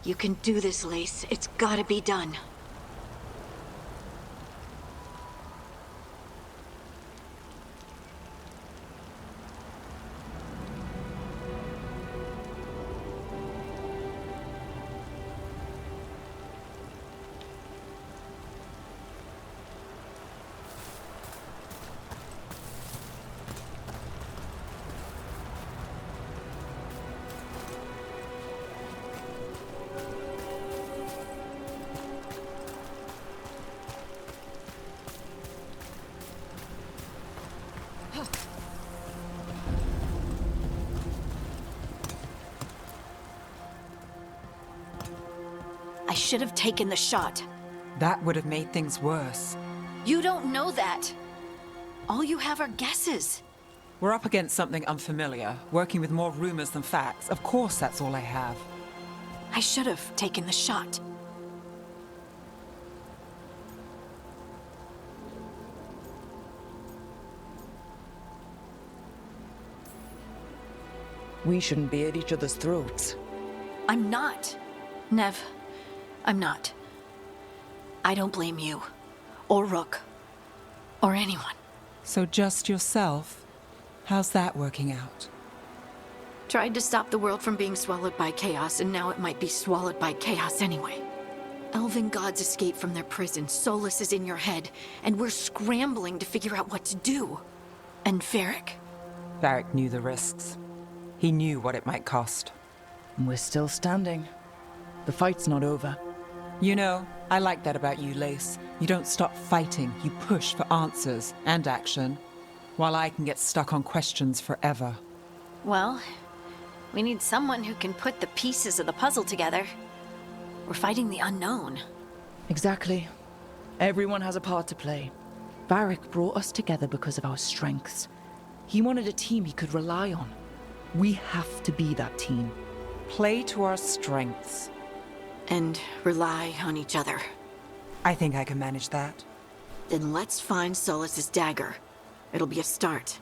You can do this, Lace. It's gotta be done. I should have taken the shot. That would have made things worse. You don't know that. All you have are guesses. We're up against something unfamiliar, working with more rumors than facts. Of course that's all I have. I should have taken the shot. We shouldn't be at each other's throats. I'm not. Nev, I'm not. I don't blame you, or Rook, or anyone. So just yourself? How's that working out? Tried to stop the world from being swallowed by chaos, and now it might be swallowed by chaos anyway. Elven gods escaped from their prison, Solus is in your head, and we're scrambling to figure out what to do. And Varric? Varric knew the risks. He knew what it might cost. We're still standing. The fight's not over. You know, I like that about you, Lace. You don't stop fighting, you push for answers and action, while I can get stuck on questions forever. Well, we need someone who can put the pieces of the puzzle together. We're fighting the unknown. Exactly. Everyone has a part to play. Varric brought us together because of our strengths. He wanted a team he could rely on. We have to be that team. Play to our strengths. And rely on each other. I think I can manage that. Then let's find Solus's dagger. It'll be a start.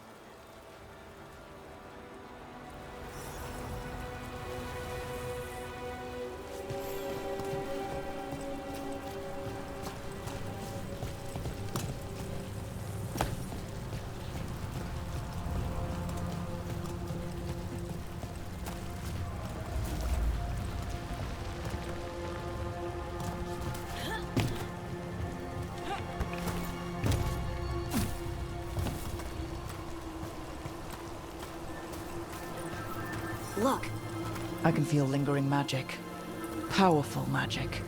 Look, I can feel lingering magic. Powerful magic.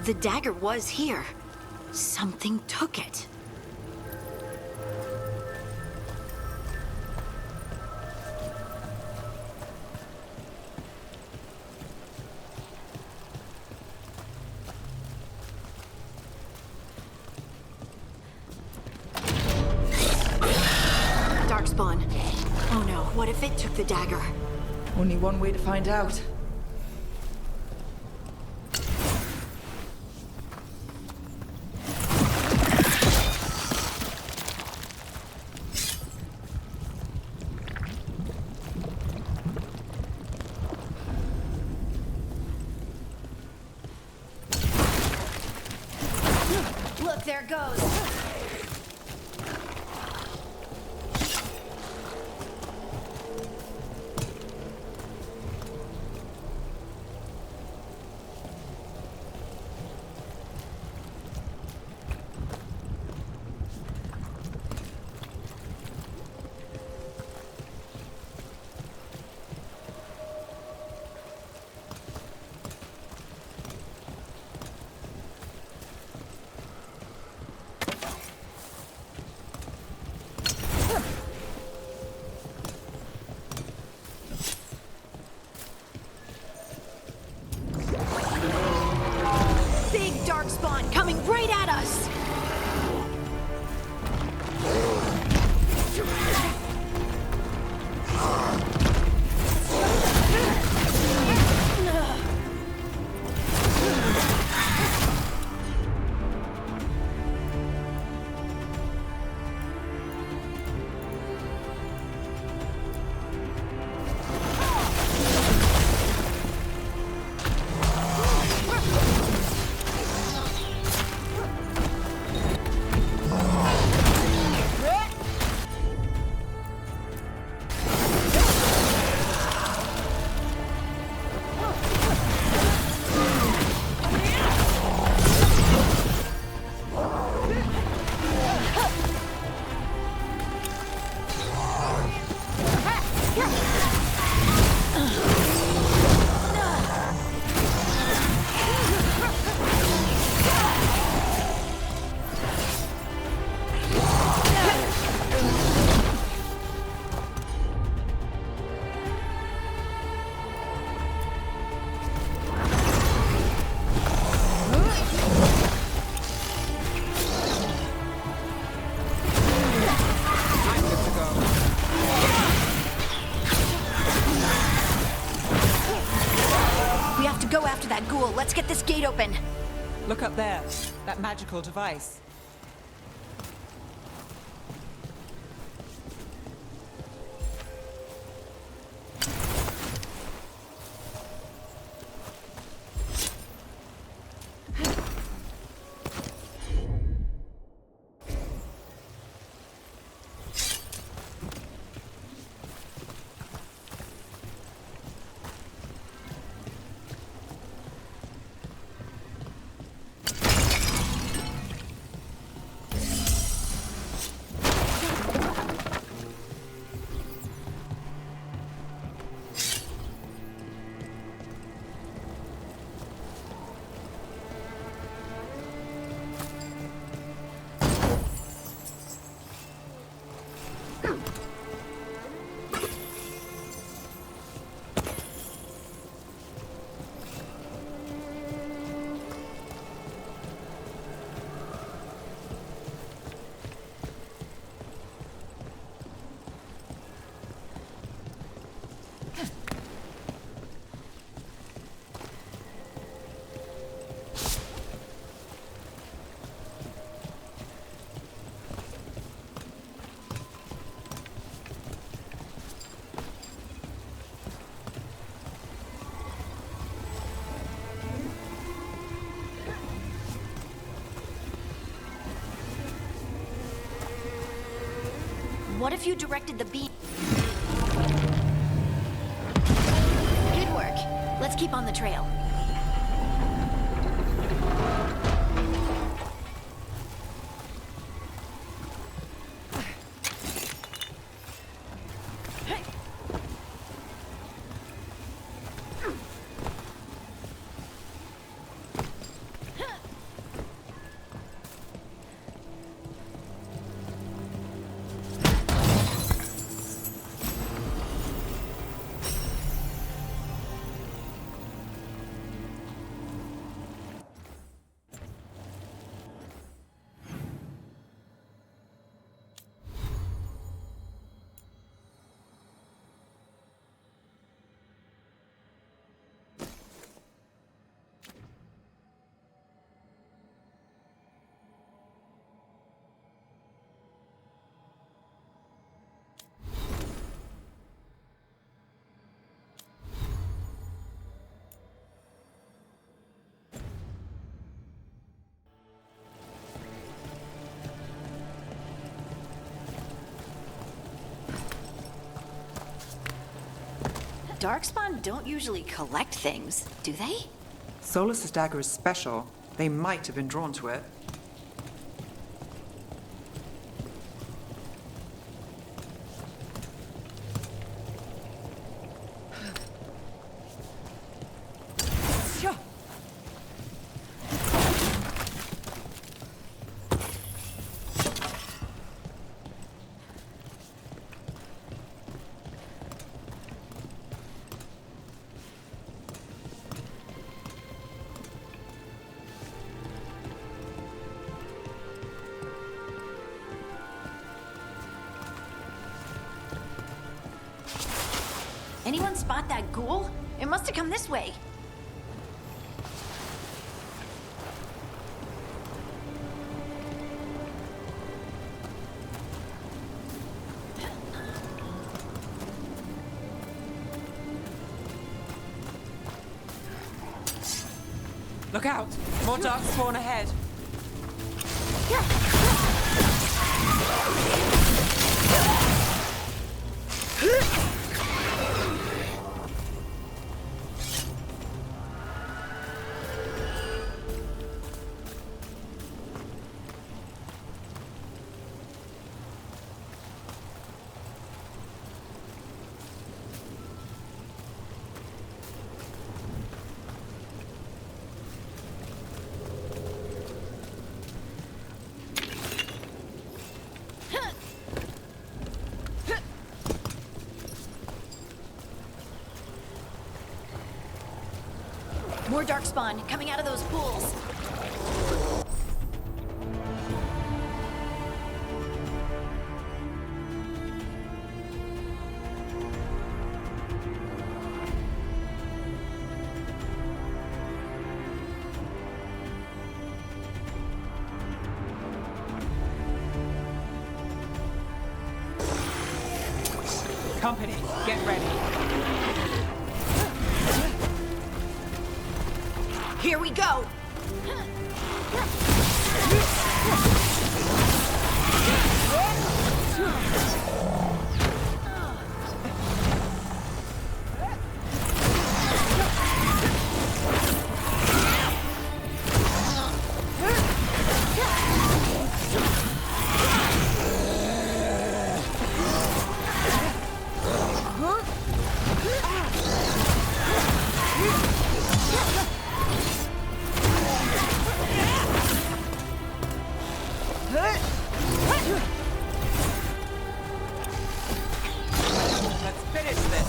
the dagger was here. Something took it. Darkspawn. Oh no, what if it took the dagger? Only one way to find out. Look, there it goes. after that ghoul. Let's get this gate open. Look up there. That magical device. What if you directed the beam? Good work. Let's keep on the trail. Darkspawn don't usually collect things, do they? Solus's dagger is special. They might have been drawn to it. Anyone spot that ghoul? It must have come this way. Look out! More dark spawn ahead. More darkspawn coming out of those pools. Company, get ready. Here we go! Let's finish this.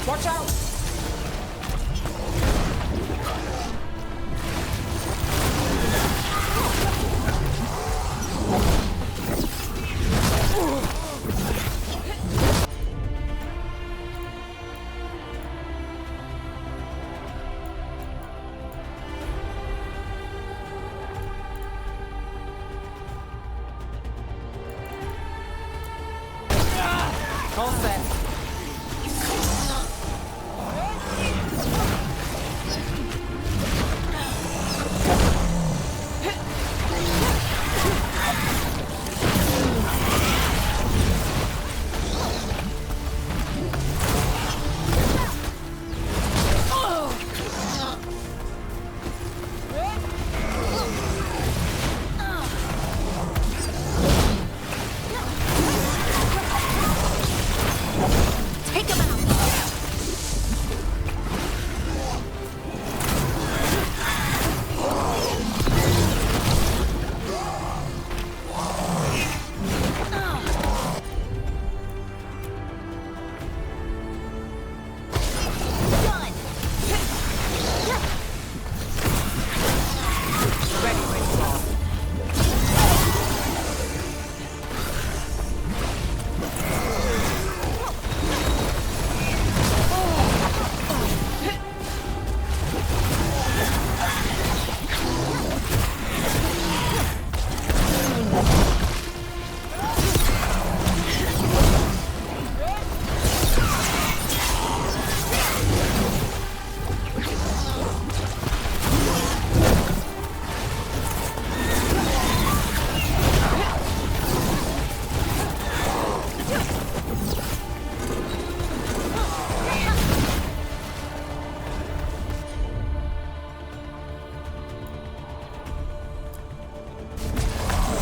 Watch out! All set. Take him out! Done! Ready, Veilguard.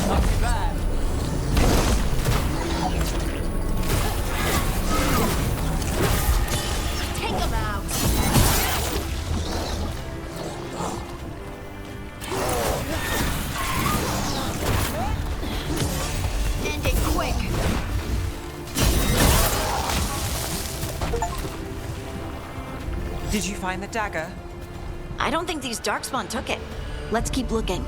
Not too bad. Take him out! End it quick! Did you find the dagger? I don't think these Darkspawn took it. Let's keep looking.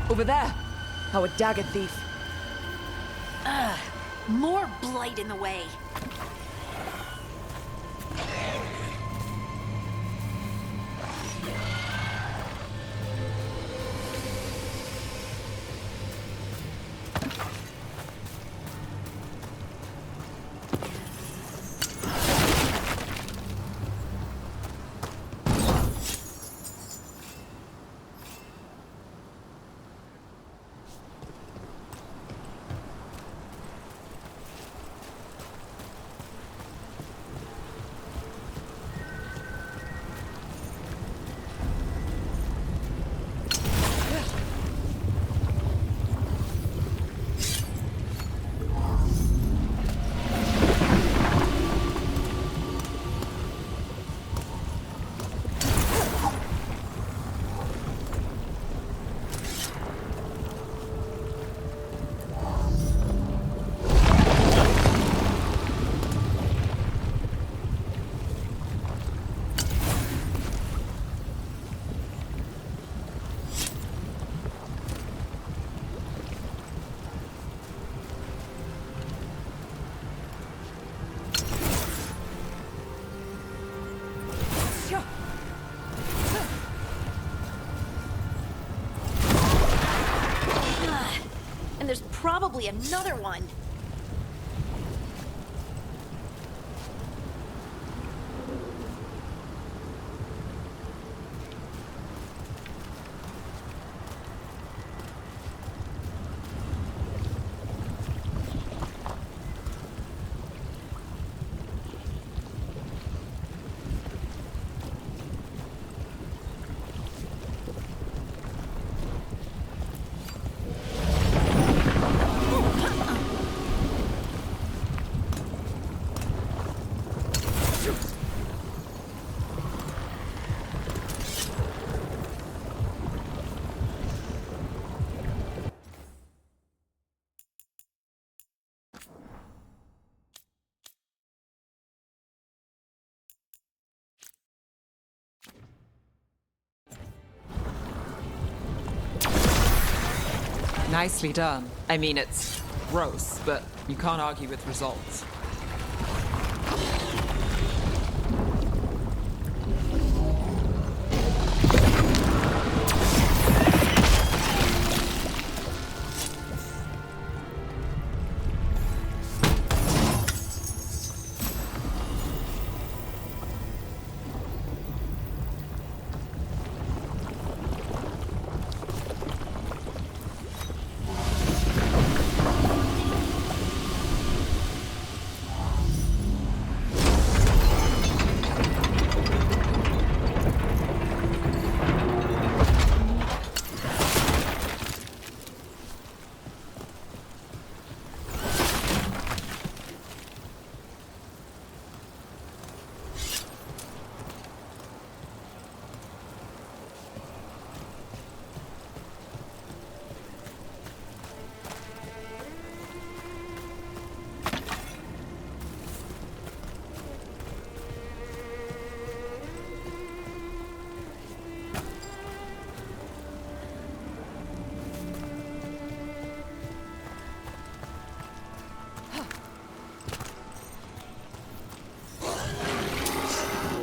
Over there! Our dagger thief. More blight in the way. And there's probably another one. Nicely done. I mean, it's gross, but you can't argue with results.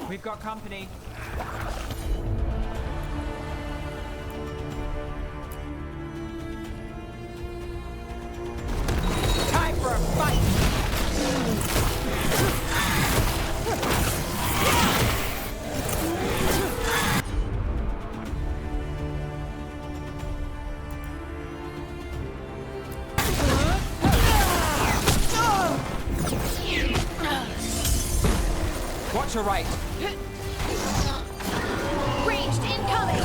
We've got company. Time for a fight! Watch your right. Ranged incoming!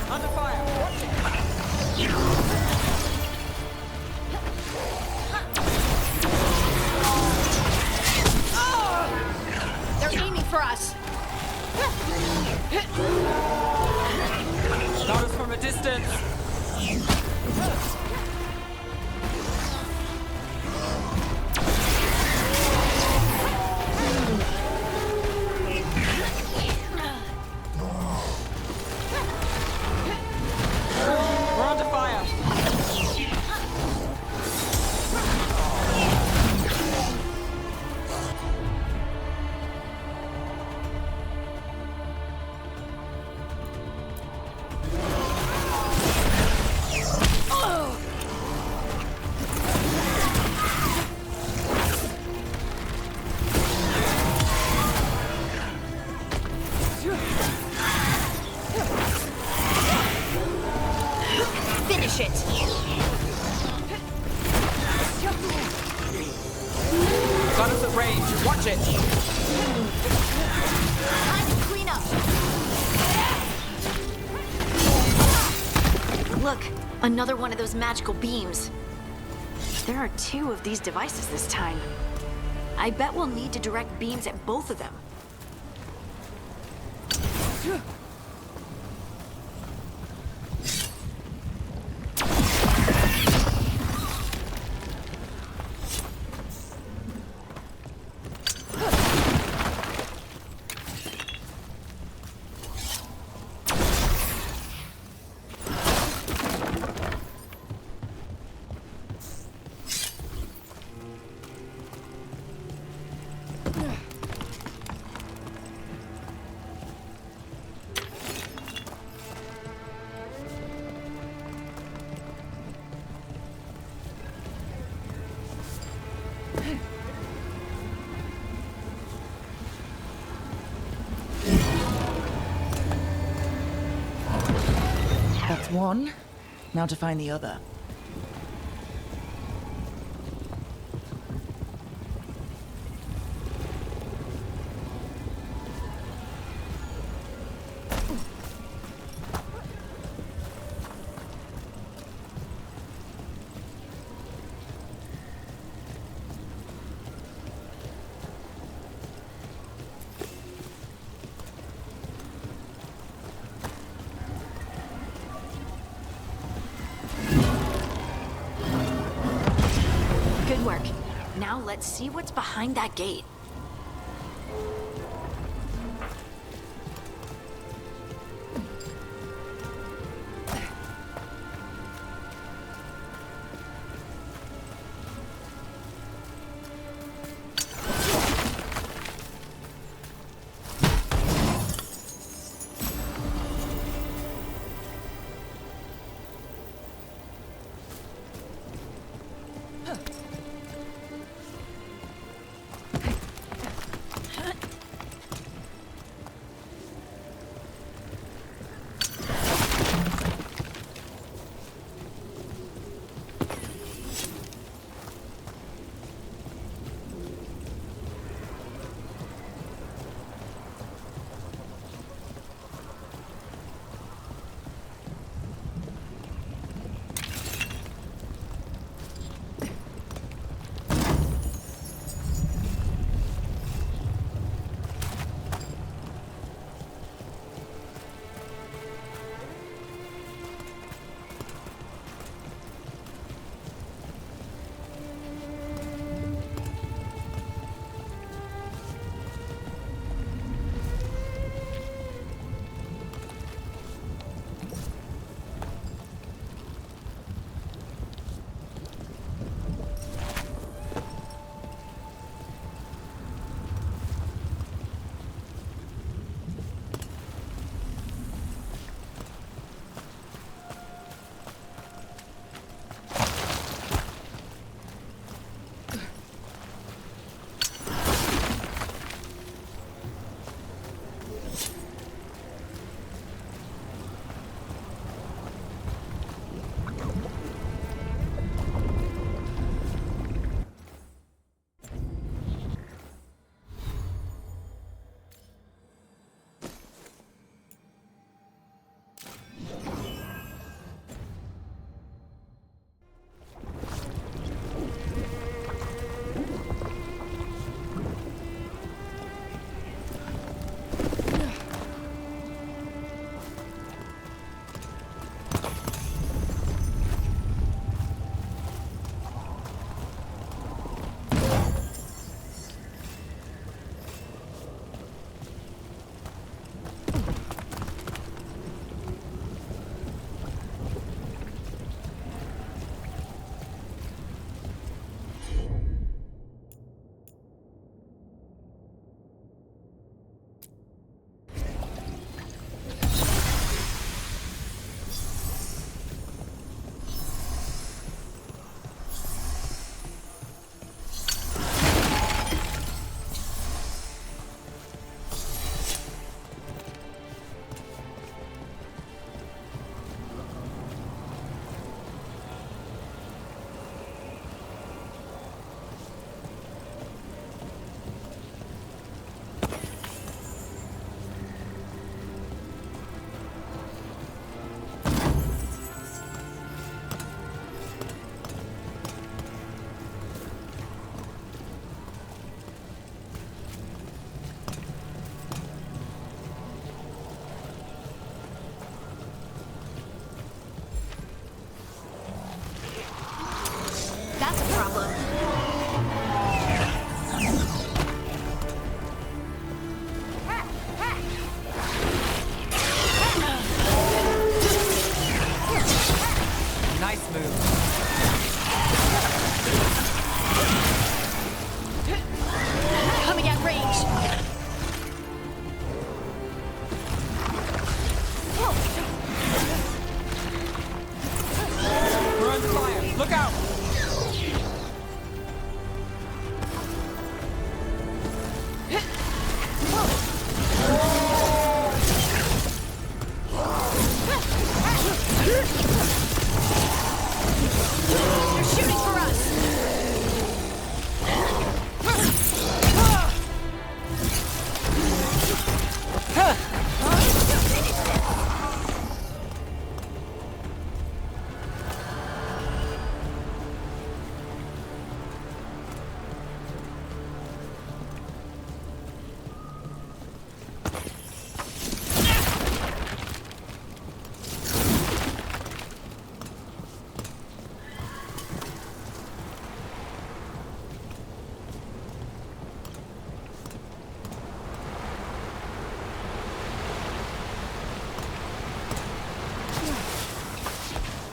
Under fire. Watch it. They're aiming for us! Got us from a distance. We're under fire. Finish it! Got us at range. Watch it. Time to clean up! Look, another one of those magical beams. There are 2 of these devices this time. I bet we'll need to direct beams at both of them. That's one. Now to find the other. Good work. Now let's see what's behind that gate.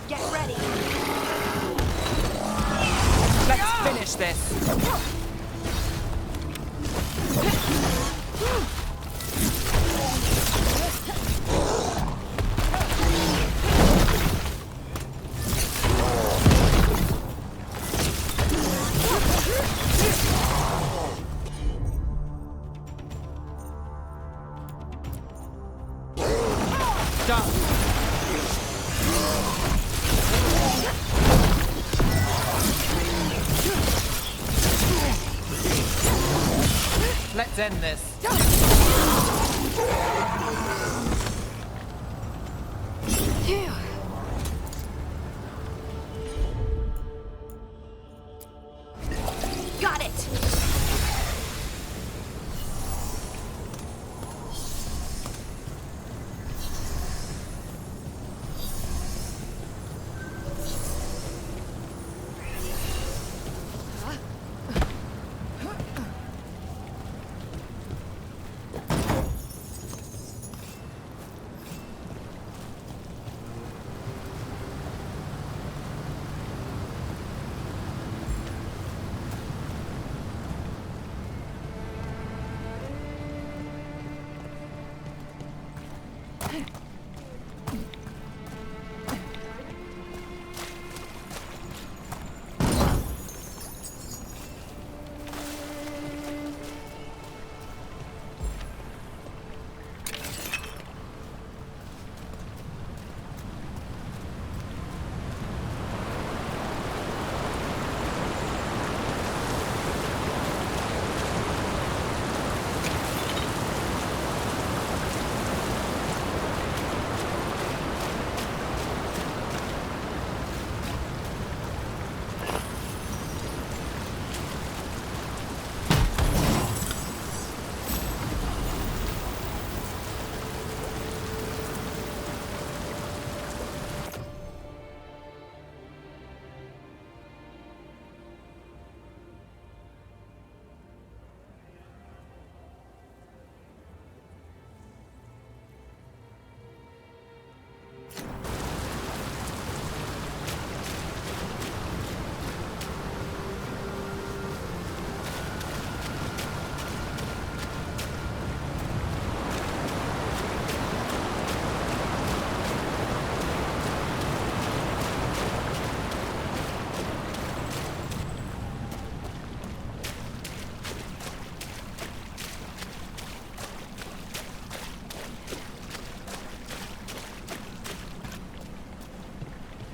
Get ready. Let's finish this. Done. Let's end this. Phew. Got it.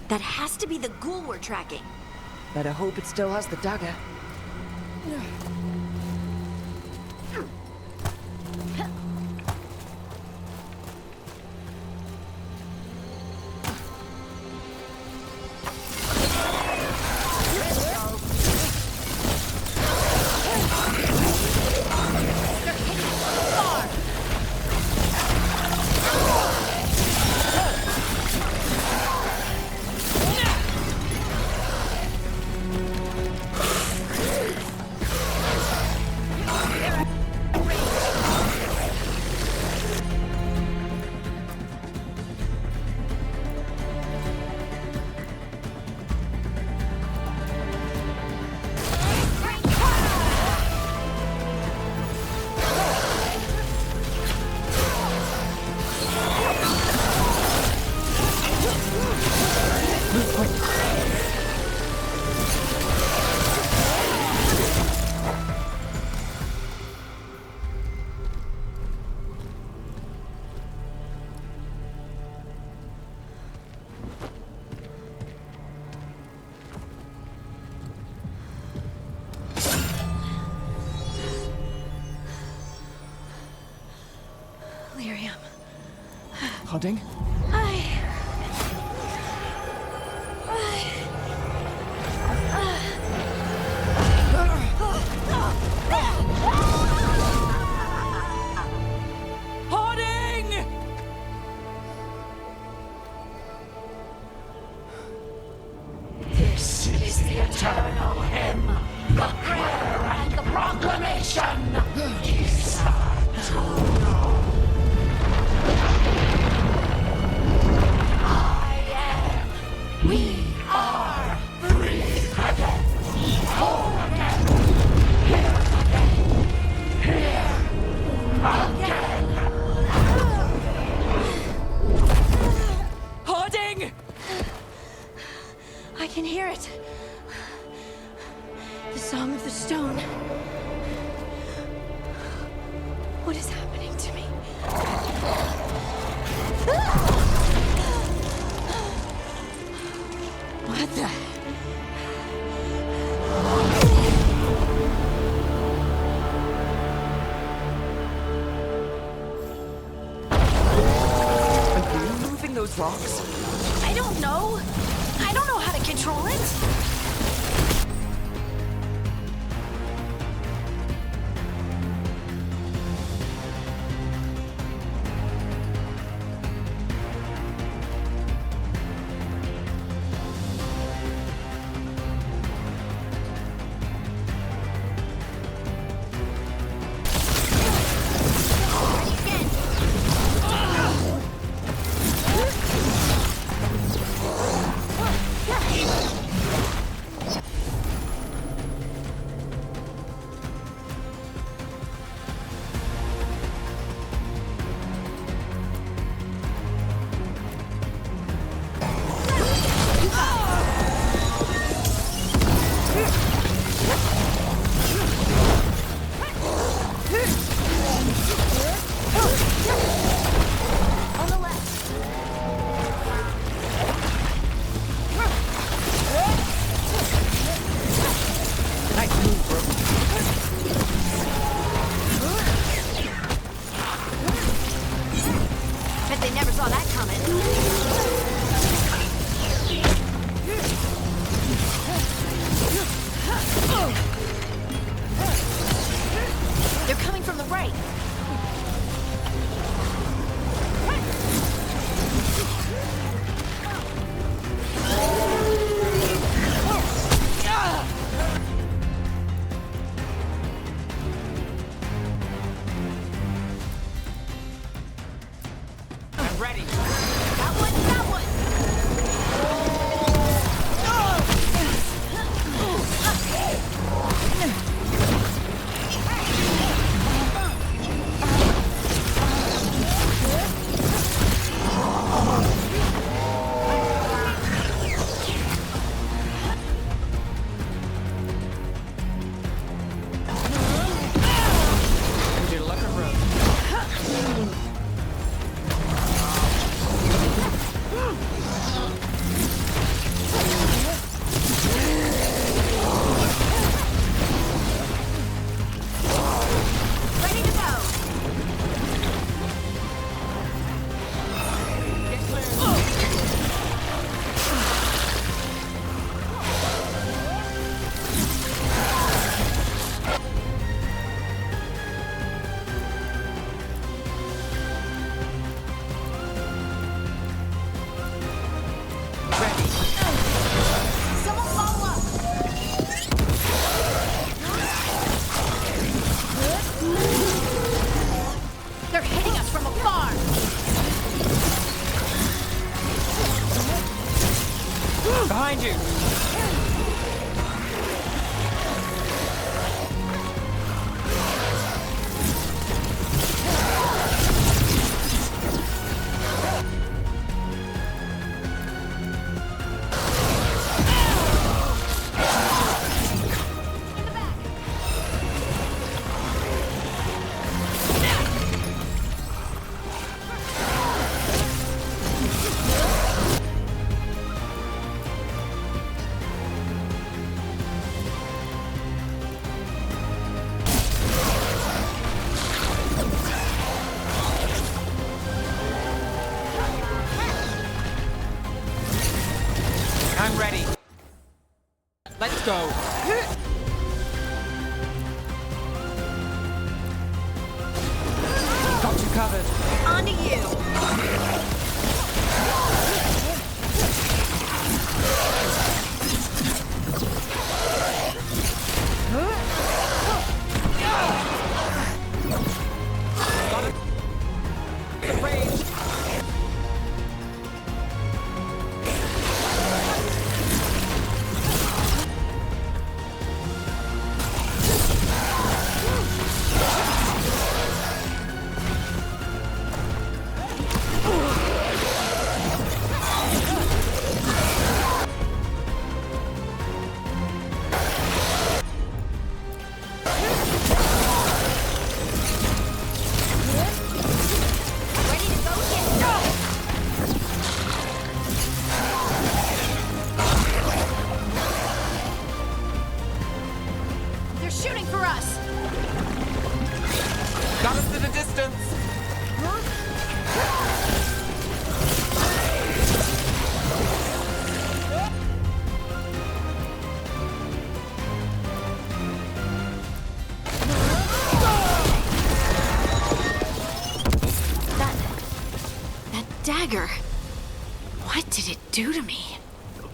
That has to be the ghoul we're tracking. Better hope it still has the dagger. Lyrium. Pudding? hear it. The song of the stone. What is happening to me? What the? Are you moving those rocks? I don't know. I don't know how to control it. Bet they never saw that coming. They're coming from the right. I'm ready. That one, that one. Good luck on road. Ready to go. Someone follow up. They're hitting us from afar. Behind you. I'm ready. Let's go. Got you covered. On to you. Got it. Rage. resistance! That dagger. What did it do to me?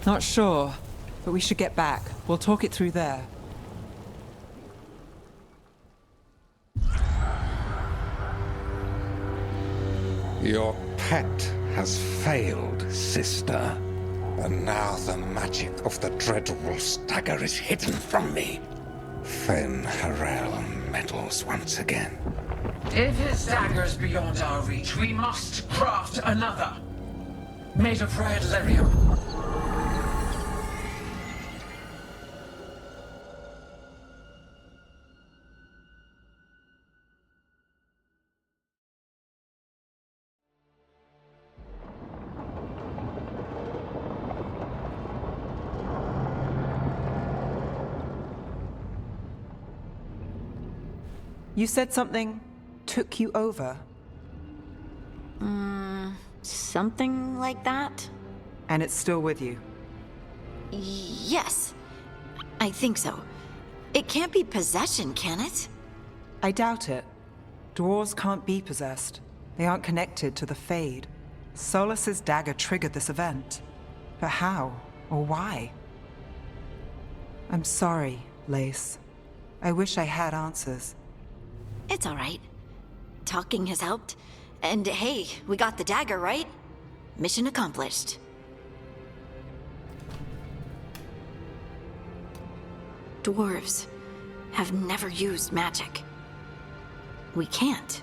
Not sure, but we should get back. We'll talk it through there. Your pet has failed, sister. And now the magic of the Dreadwolf's dagger is hidden from me. Fen Harel meddles once again. If his dagger's beyond our reach, we must craft another. Made of red lyrium. You said something took you over, Something like that? and it's still with you. Yes. I think so. It can't be possession, can it? I doubt it. Dwarves can't be possessed. They aren't connected to the Fade. Solus's dagger triggered this event. But how? Or why? I'm sorry, Lace. I wish I had answers. It's all right. Talking has helped. And hey, we got the dagger, right? Mission accomplished. Dwarves have never used magic. We can't.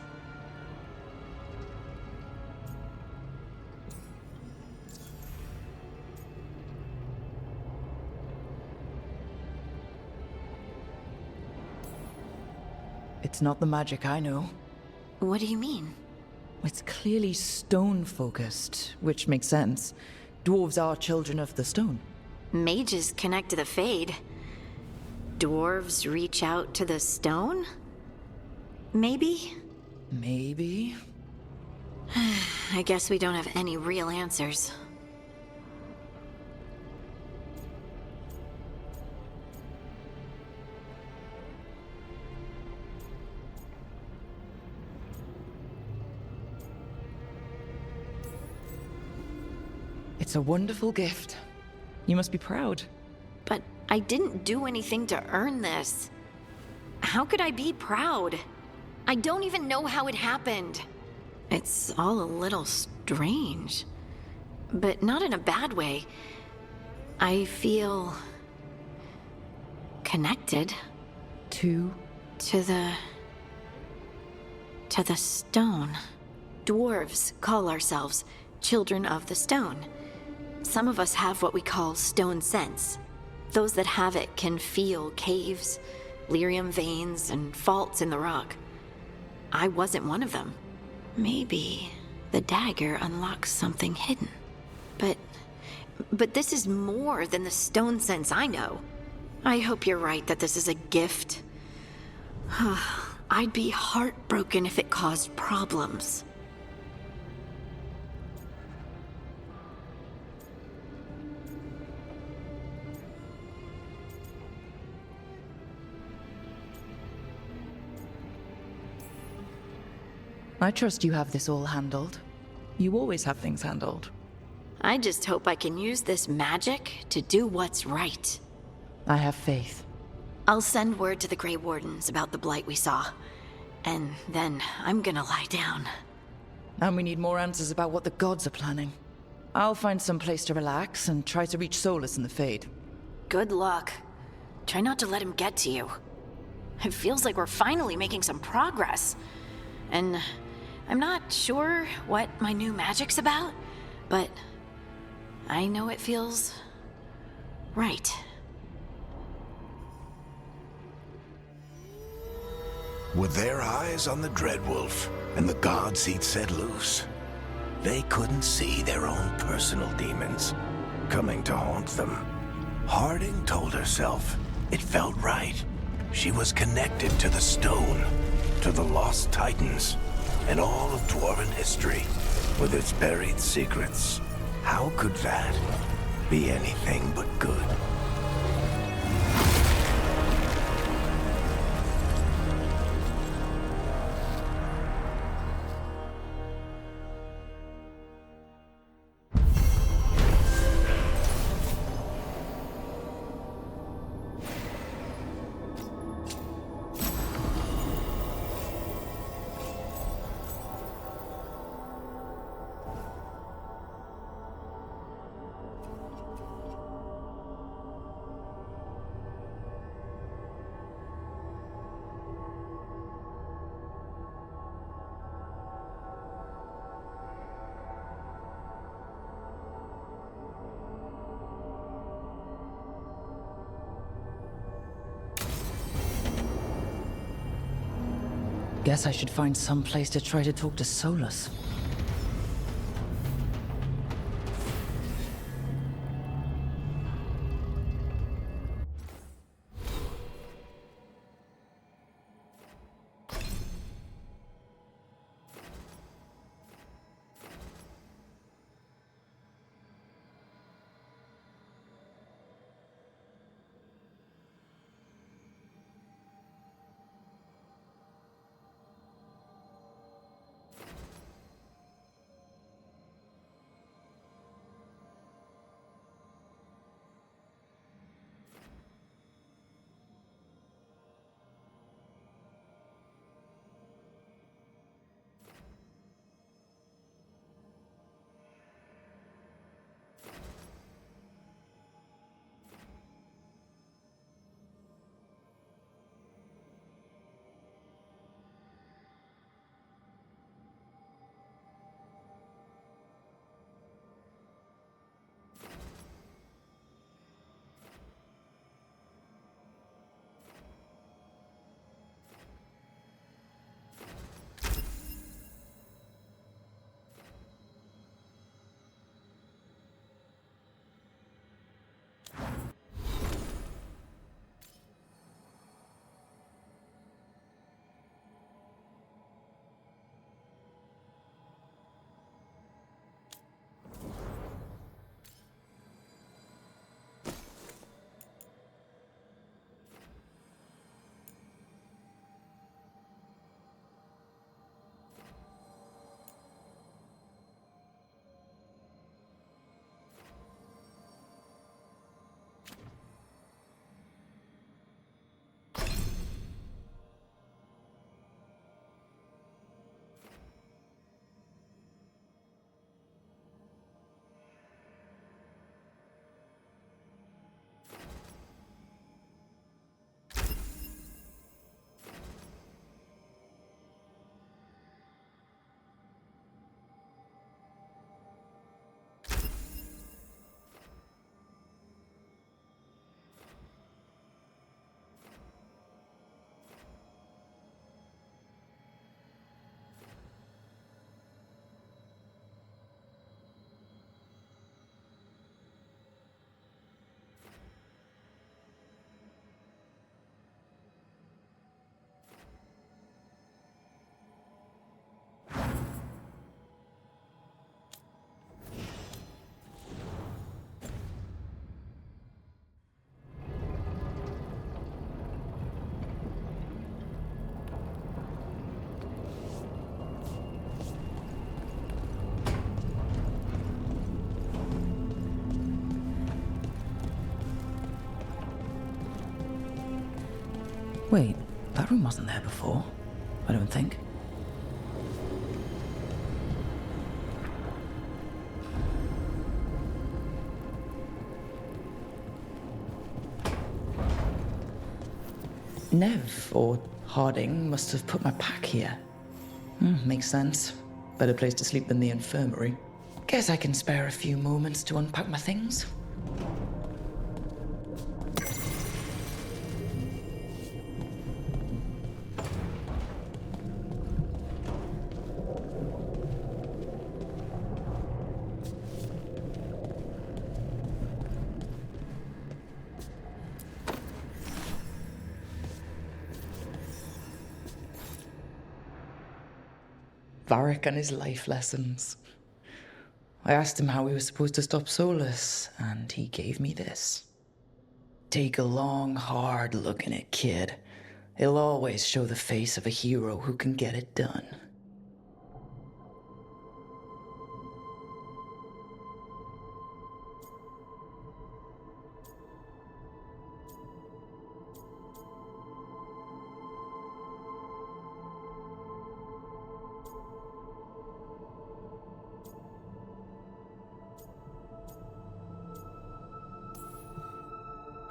It's not the magic I know. What do you mean? It's clearly stone-focused, which makes sense. Dwarves are children of the stone. Mages connect to the Fade. Dwarves reach out to the stone? Maybe? Maybe? I guess we don't have any real answers. It's a wonderful gift. You must be proud. But I didn't do anything to earn this. How could I be proud? I don't even know how it happened. It's all a little strange. But not in a bad way. I feel... connected. To To the stone. Dwarves call ourselves children of the stone. Some of us have what we call stone sense. Those that have it can feel caves, lyrium veins, and faults in the rock. I wasn't one of them. Maybe the dagger unlocks something hidden. But this is more than the stone sense I know. I hope you're right that this is a gift. I'd be heartbroken if it caused problems. I trust you have this all handled. You always have things handled. I just hope I can use this magic to do what's right. I have faith. I'll send word to the Grey Wardens about the blight we saw. And then I'm gonna lie down. And we need more answers about what the gods are planning. I'll find some place to relax and try to reach Solus in the Fade. Good luck. Try not to let him get to you. It feels like we're finally making some progress. And I'm not sure what my new magic's about, but I know it feels right. With their eyes on the Dreadwolf and the gods he'd set loose, they couldn't see their own personal demons coming to haunt them. Harding told herself it felt right. She was connected to the stone, to the lost titans. and all of dwarven history, with its buried secrets. How could that be anything but good? Guess I should find some place to try to talk to Solus. Wait, that room wasn't there before. I don't think. Nev, or Harding, must have put my pack here. Makes sense. Better place to sleep than the infirmary. Guess I can spare a few moments to unpack my things. Varric and his life lessons. I asked him how we were supposed to stop Solus, and he gave me this. Take a long, hard look in it, kid. It'll always show the face of a hero who can get it done.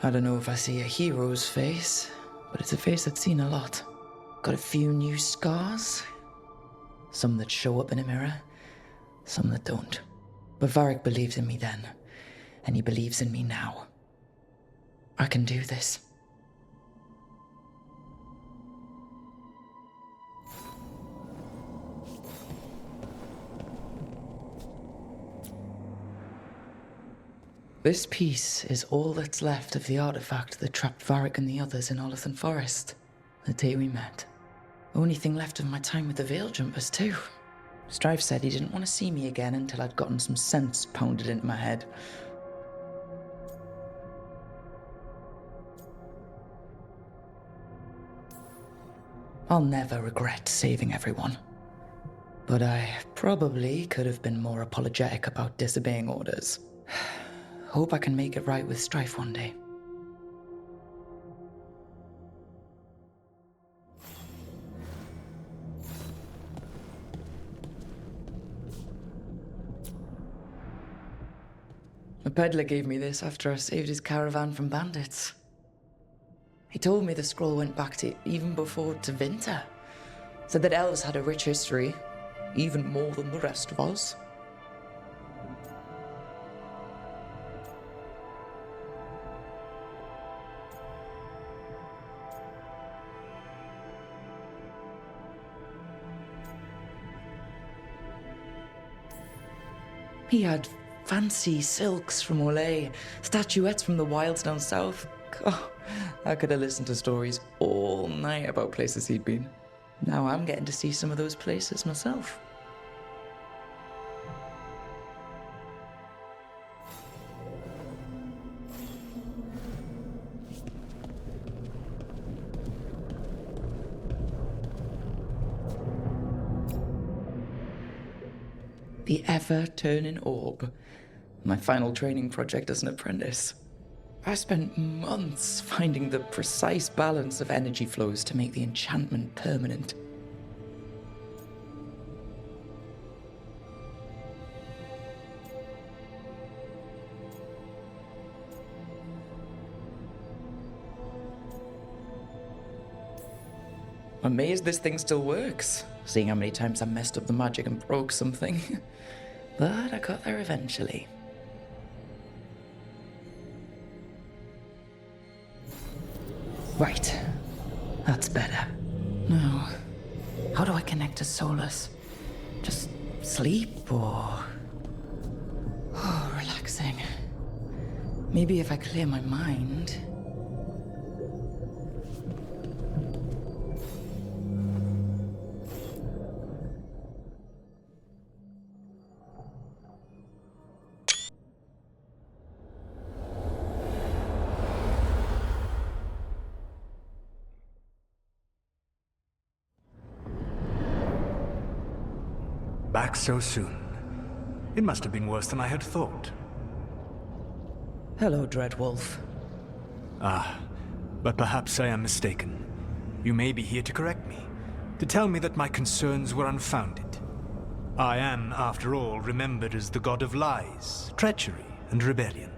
I don't know if I see a hero's face, but it's a face that's seen a lot. Got a few new scars. Some that show up in a mirror, some that don't. But Varric believed in me then, and he believes in me now. I can do this. This piece is all that's left of the artifact that trapped Varric and the others in Olithan Forest, the day we met. Only thing left of my time with the Veil Jumpers, too. Strife said he didn't want to see me again until I'd gotten some sense pounded into my head. I'll never regret saving everyone. But I probably could have been more apologetic about disobeying orders. Hope I can make it right with Strife one day. A peddler gave me this after I saved his caravan from bandits. He told me the scroll went back to even before Tevinter. Said that elves had a rich history, even more than the rest of us. He had fancy silks from Olay, statuettes from the wilds down south. Oh, I could have listened to stories all night about places he'd been. Now I'm getting to see some of those places myself. The ever-turning orb. My final training project as an apprentice. I spent months finding the precise balance of energy flows to make the enchantment permanent. I'm amazed this thing still works, seeing how many times I messed up the magic and broke something. But I got there eventually. Right. That's better. Now, how do I connect to Solus? Just sleep or... Oh, relaxing. Maybe if I clear my mind... Back so soon. It must have been worse than I had thought. Hello, Dreadwolf. Ah, but perhaps I am mistaken. You may be here to correct me, to tell me that my concerns were unfounded. I am, after all, remembered as the god of lies, treachery, and rebellion.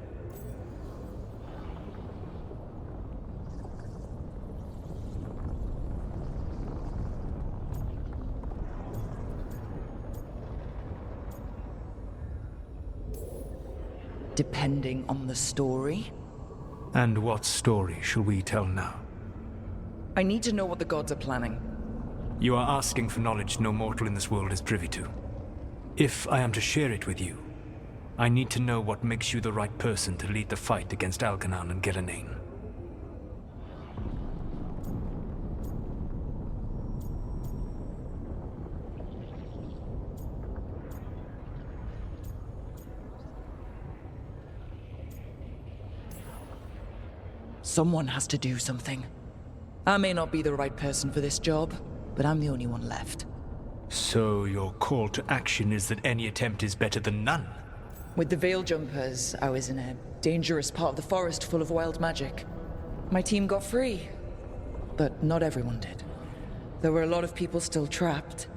Depending on the story. And what story shall we tell now? I need to know what the gods are planning. You are asking for knowledge no mortal in this world is privy to. If I am to share it with you, I need to know what makes you the right person to lead the fight against Algernon and Geranean. Someone has to do something. I may not be the right person for this job, but I'm the only one left. So your call to action is that any attempt is better than none? With the Veil Jumpers, I was in a dangerous part of the forest full of wild magic. My team got free, but not everyone did. There were a lot of people still trapped,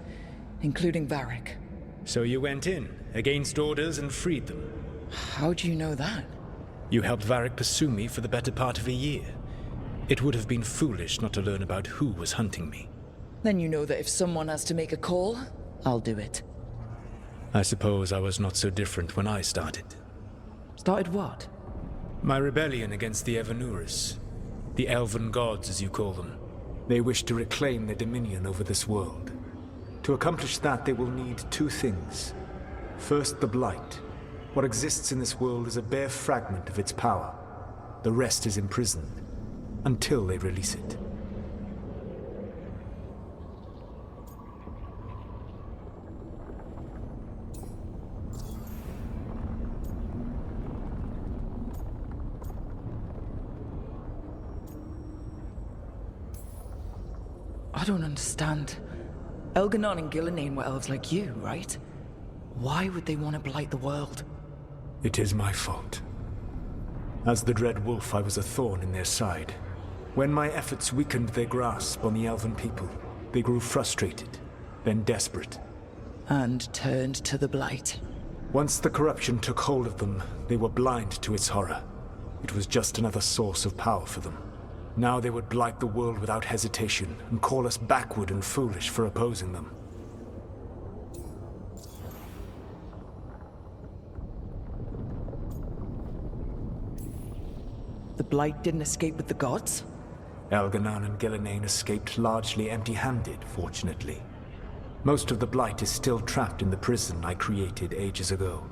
including Varric. So you went in, against orders, and freed them? How do you know that? You helped Varric pursue me for the better part of a year. It would have been foolish not to learn about who was hunting me. Then you know that if someone has to make a call, I'll do it. I suppose I was not so different when I started. Started what? My rebellion against the Evanuris. The elven gods, as you call them. They wish to reclaim their dominion over this world. To accomplish that, they will need two things. First, the Blight. What exists in this world is a bare fragment of its power. The rest is imprisoned, until they release it. I don't understand. Elganon and Gillenane were elves like you, right? Why would they want to blight the world? It is my fault. As the Dread Wolf, I was a thorn in their side. When my efforts weakened their grasp on the elven people, they grew frustrated, then desperate. And turned to the Blight. Once the corruption took hold of them, they were blind to its horror. It was just another source of power for them. Now they would blight the world without hesitation, and call us backward and foolish for opposing them. The Blight didn't escape with the gods? Elganon and Gillenane escaped largely empty-handed, fortunately. Most of the Blight is still trapped in the prison I created ages ago.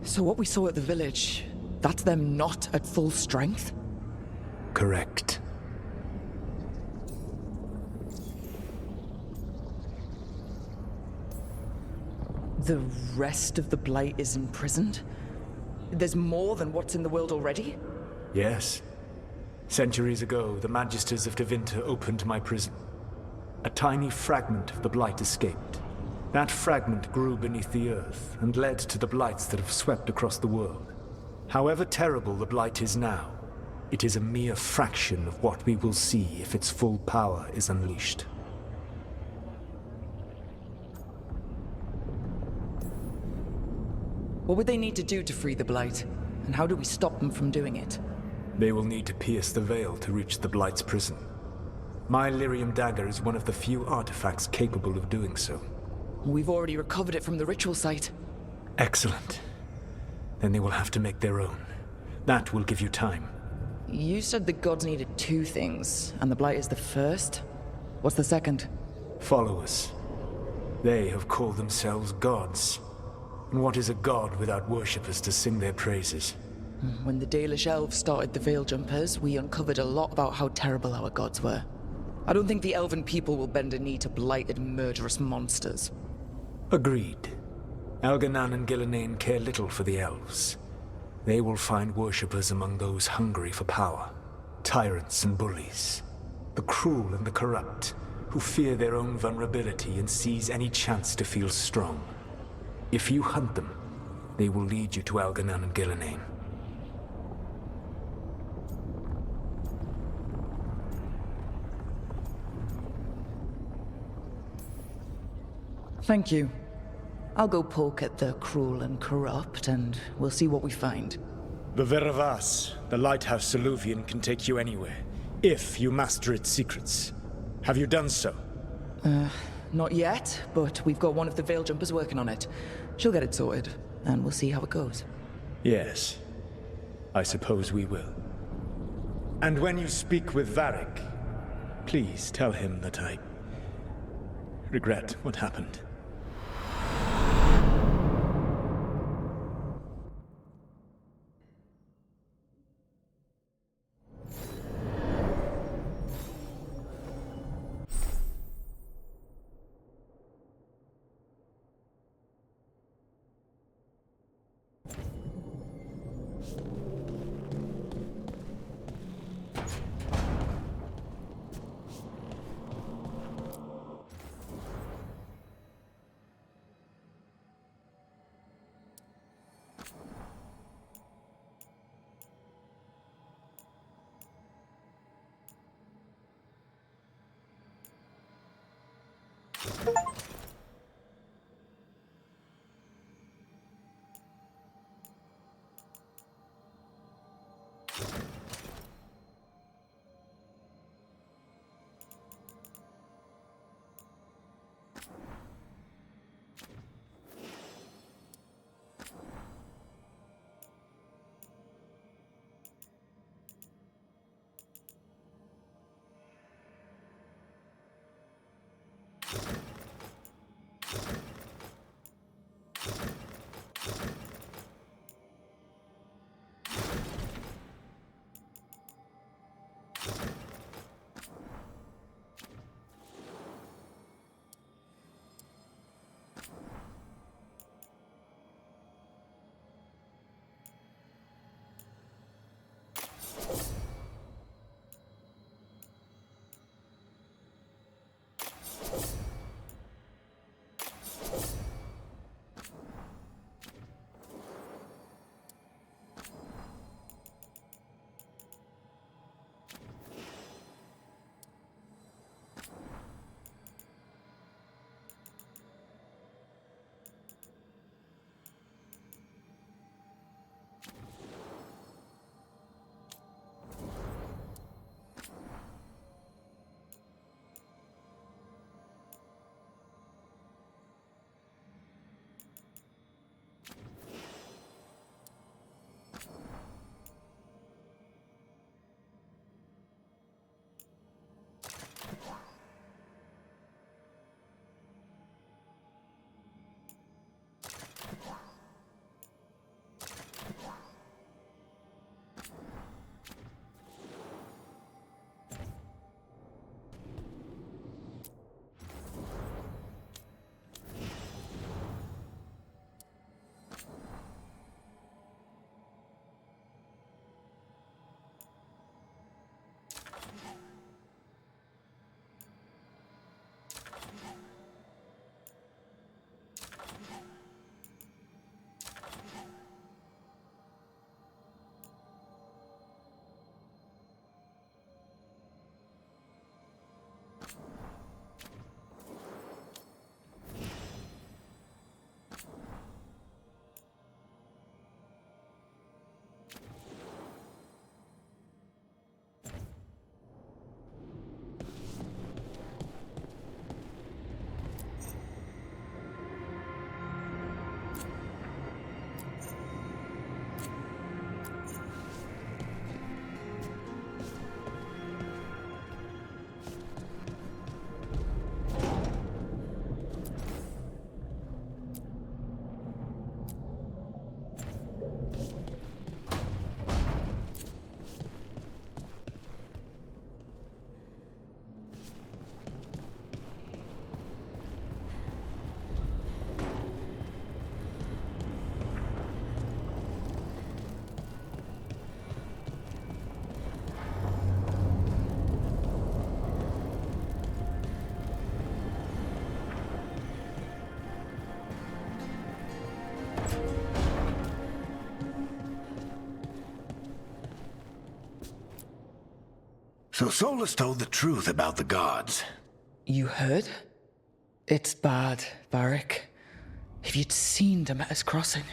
So what we saw at the village, that's them not at full strength? Correct. The rest of the Blight is imprisoned? There's more than what's in the world already? Yes. Centuries ago, the Magisters of Tevinter opened my prison. A tiny fragment of the Blight escaped. That fragment grew beneath the earth and led to the Blights that have swept across the world. However terrible the Blight is now, it is a mere fraction of what we will see if its full power is unleashed. What would they need to do to free the Blight? And how do we stop them from doing it? They will need to pierce the veil to reach the Blight's prison. My Lyrium dagger is one of the few artifacts capable of doing so. We've already recovered it from the ritual site. Excellent. Then they will have to make their own. That will give you time. You said the gods needed two things, and the Blight is the first? What's the second? Followers. They have called themselves gods. And what is a god without worshippers to sing their praises? When the Dalish elves started the Veil Jumpers, we uncovered a lot about how terrible our gods were. I don't think the elven people will bend a knee to blighted, murderous monsters. Agreed. Elganon and Gillenane care little for the elves. They will find worshippers among those hungry for power. Tyrants and bullies. The cruel and the corrupt, who fear their own vulnerability and seize any chance to feel strong. If you hunt them, they will lead you to Elganon and Gillenane. Thank you. I'll go poke at the cruel and corrupt, and we'll see what we find. The Veravas, the lighthouse Soluvian, can take you anywhere, if you master its secrets. Have you done so? Not yet, but we've got one of the Veil Jumpers working on it. She'll get it sorted, and we'll see how it goes. Yes. I suppose we will. And when you speak with Varric, please tell him that I regret what happened. So Solus told the truth about the gods. You heard? It's bad, Varric. If you'd seen Demeter's crossing.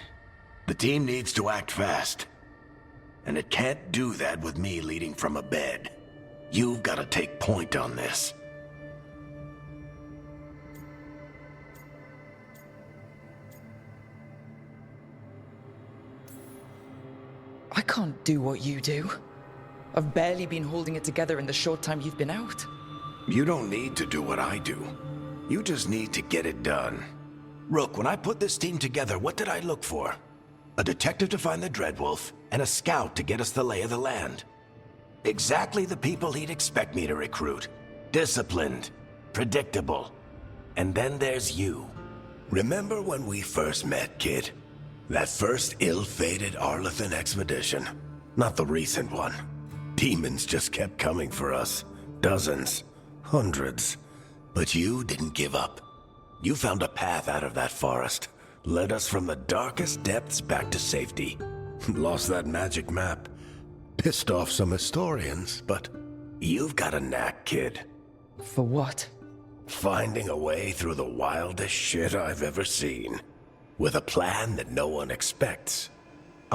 The team needs to act fast. And it can't do that with me leading from a bed. You've got to take point on this. I can't do what you do. I've barely been holding it together in the short time you've been out. You don't need to do what I do. You just need to get it done. Rook, when I put this team together, what did I look for? A detective to find the Dreadwolf, and a scout to get us the lay of the land. Exactly the people he'd expect me to recruit. Disciplined, predictable. And then there's you. Remember when we first met, kid? That first ill-fated Arlathan expedition. Not the recent one. Demons just kept coming for us. Dozens. Hundreds. But you didn't give up. You found a path out of that forest. Led us from the darkest depths back to safety. Lost that magic map. Pissed off some historians, but you've got a knack, kid. For what? Finding a way through the wildest shit I've ever seen. With a plan that no one expects.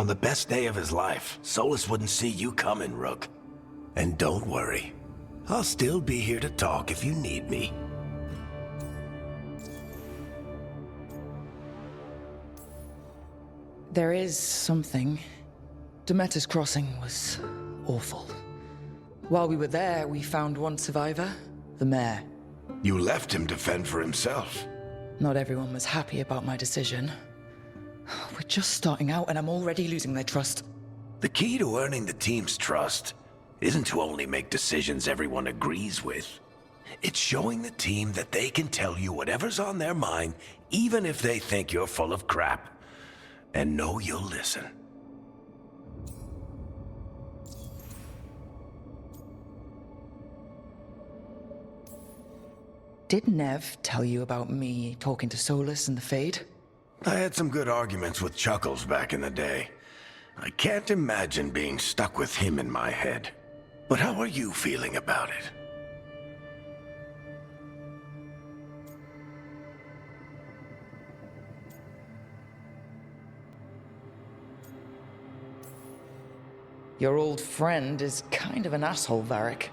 On the best day of his life, Solus wouldn't see you coming, Rook. And don't worry. I'll still be here to talk if you need me. There is something. Demeter's Crossing was awful. While we were there, we found one survivor, the mayor. You left him to fend for himself. Not everyone was happy about my decision. We're just starting out and I'm already losing their trust. The key to earning the team's trust isn't to only make decisions everyone agrees with. It's showing the team that they can tell you whatever's on their mind, even if they think you're full of crap. And know you'll listen. Did Nev tell you about me talking to Solus and the Fade? I had some good arguments with Chuckles back in the day. I can't imagine being stuck with him in my head. But how are you feeling about it? Your old friend is kind of an asshole, Varric.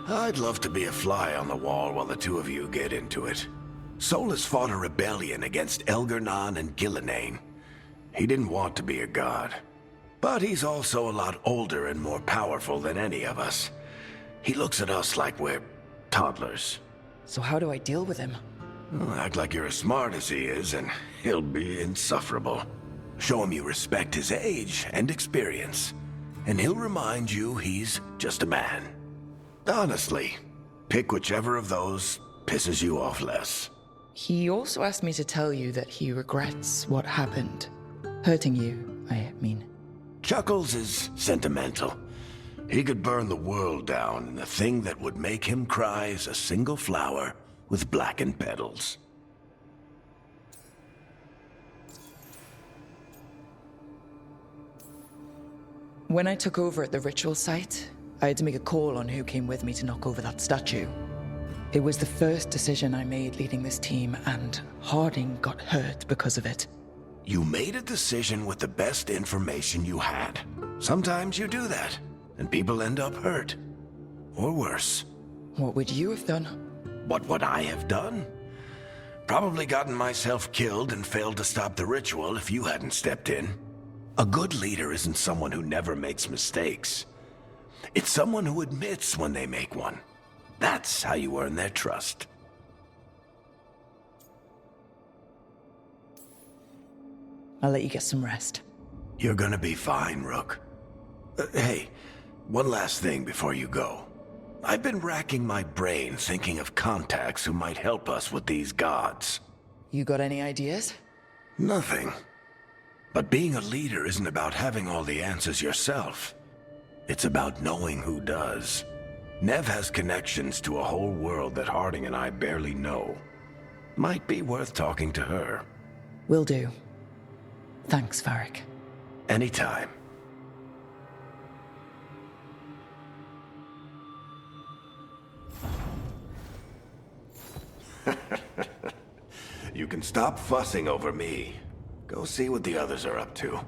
I'd love to be a fly on the wall while the two of you get into it. Solus fought a rebellion against Elgar'nan and Gillenane. He didn't want to be a god. But he's also a lot older and more powerful than any of us. He looks at us like we're toddlers. So how do I deal with him? Well, act like you're as smart as he is, and he'll be insufferable. Show him you respect his age and experience, and he'll remind you he's just a man. Honestly, pick whichever of those pisses you off less. He also asked me to tell you that he regrets what happened. Hurting you, I mean. Chuckles is sentimental. He could burn the world down, and the thing that would make him cry is a single flower with blackened petals. When I took over at the ritual site, I had to make a call on who came with me to knock over that statue. It was the first decision I made leading this team, and Harding got hurt because of it. You made a decision with the best information you had. Sometimes you do that, and people end up hurt. Or worse. What would you have done? What would I have done? Probably gotten myself killed and failed to stop the ritual if you hadn't stepped in. A good leader isn't someone who never makes mistakes. It's someone who admits when they make one. That's how you earn their trust. I'll let you get some rest. You're gonna be fine, Rook. Hey, one last thing before you go. I've been racking my brain thinking of contacts who might help us with these gods. You got any ideas? Nothing. But being a leader isn't about having all the answers yourself. It's about knowing who does. Nev has connections to a whole world that Harding and I barely know. Might be worth talking to her. Will do. Thanks, Varric. Anytime. You can stop fussing over me. Go see what the others are up to.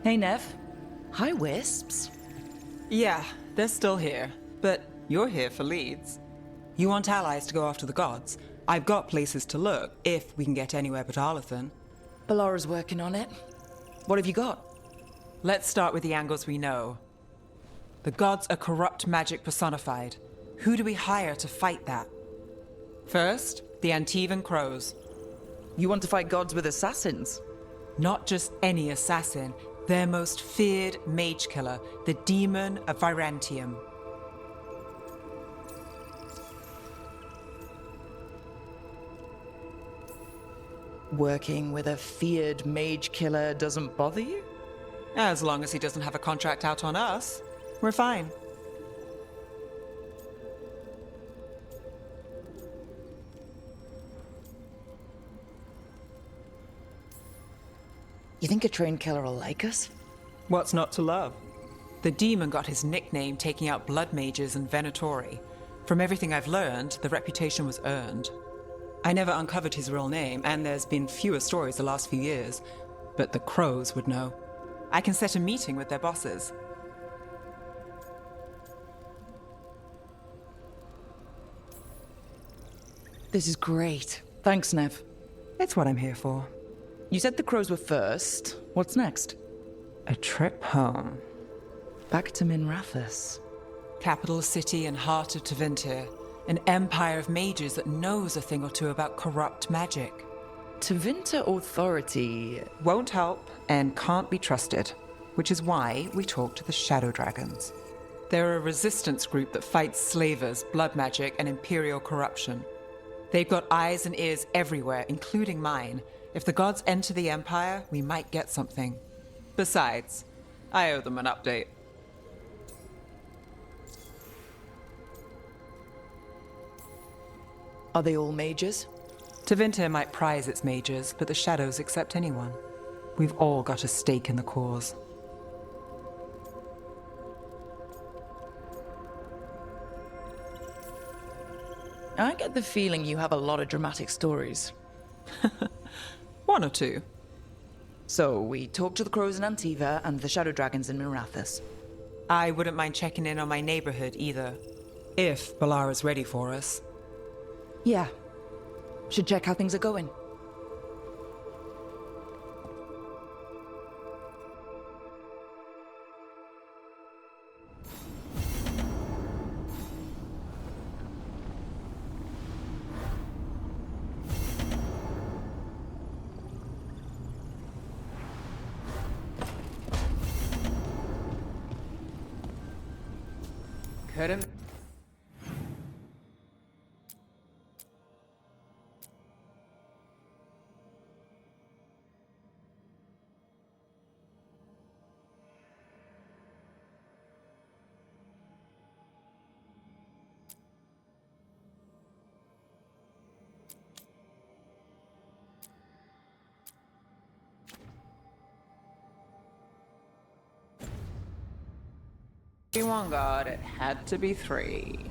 Hey, Nev. Hi, Wisps. Yeah, they're still here, but you're here for leads. You want allies to go after the gods? I've got places to look, if we can get anywhere but Arlathan. Ballara's working on it. What have you got? Let's start with the angles we know. The gods are corrupt magic personified. Who do we hire to fight that? First, the Antivan Crows. You want to fight gods with assassins? Not just any assassin, their most feared mage killer, the Demon of Virantium. Working with a feared mage killer doesn't bother you? As long as he doesn't have a contract out on us, we're fine. You think a trained killer will like us? What's not to love? The demon got his nickname taking out blood mages and venatori. From everything I've learned, the reputation was earned. I never uncovered his real name, and there's been fewer stories the last few years, but the Crows would know. I can set a meeting with their bosses. This is great. Thanks, Nev. It's what I'm here for. You said the crows were first. What's next? A trip home. Back to Minrathous. Capital city and heart of Tevinter. An empire of mages that knows a thing or two about corrupt magic. Tevinter authority Won't help and can't be trusted, which is why we talk to the Shadow Dragons. They're a resistance group that fights slavers, blood magic, and imperial corruption. They've got eyes and ears everywhere, including mine. If the gods enter the Empire, we might get something. Besides, I owe them an update. Are they all mages? Tevinter might prize its mages, but the Shadows accept anyone. We've all got a stake in the cause. I get the feeling you have a lot of dramatic stories. One or two. So, we talked to the crows in Antiva and the shadow dragons in Minrathous. I wouldn't mind checking in on my neighborhood either. If Ballara's ready for us. Yeah. Should check how things are going. Couldn't. One god, it had to be 3.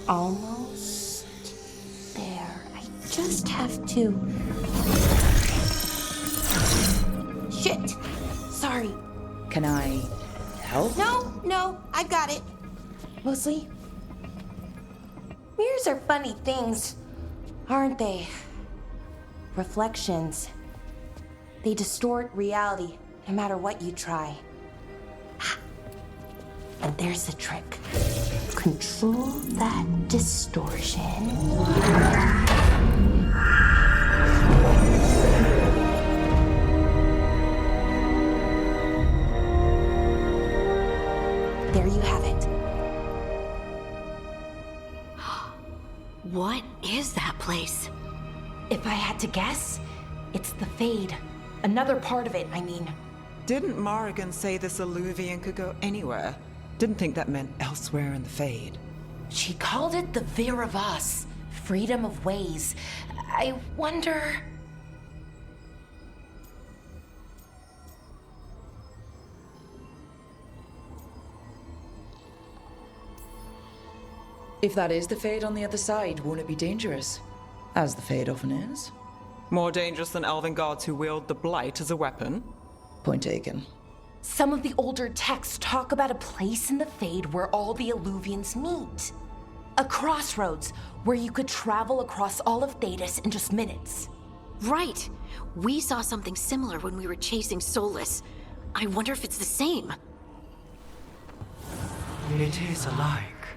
Almost there. I just have to. Shit! Sorry. Can I help? No, I've got it. Mostly. Mirrors are funny things, aren't they? Reflections. They distort reality, no matter what you try. And there's the trick. Control that distortion. There you have it. What is that place? If I had to guess, it's the Fade. Another part of it, I mean. Didn't Morrigan say this Illuvian could go anywhere? Didn't think that meant elsewhere in the Fade. She called it the Vir of Us, freedom of ways. I wonder... If that is the Fade on the other side, won't it be dangerous? As the Fade often is. More dangerous than elven gods who wield the blight as a weapon? Point taken. Some of the older texts talk about a place in the Fade where all the Illuvians meet. A crossroads where you could travel across all of Thedas in just minutes. Right. We saw something similar when we were chasing Solus. I wonder if it's the same. It is alike,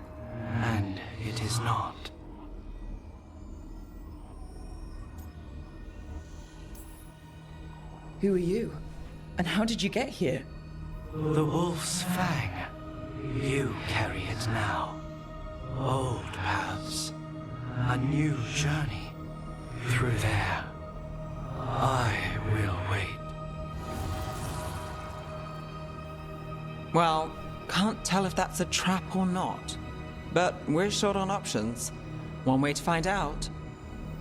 and it is not. Who are you? And how did you get here? The Wolf's Fang. You carry it now. Old paths. A new journey. Through there. I will wait. Well, can't tell if that's a trap or not. But we're short on options. One way to find out.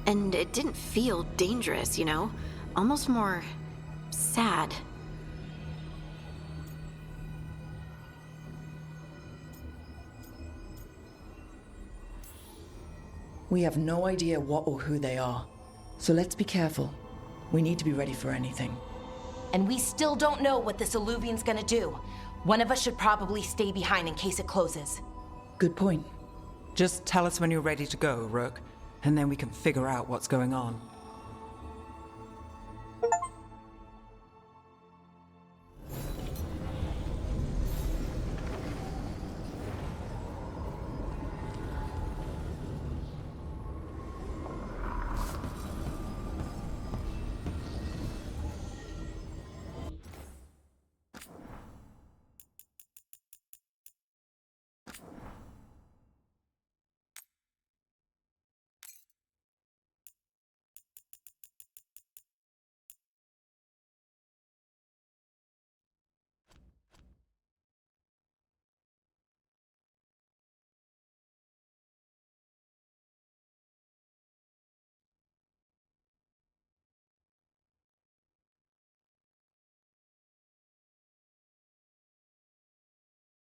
And it didn't feel dangerous, you know? Almost more... sad. We have no idea what or who they are. So let's be careful. We need to be ready for anything. And we still don't know what this Illuvian's gonna do. One of us should probably stay behind in case it closes. Good point. Just tell us when you're ready to go, Rook, and then we can figure out what's going on.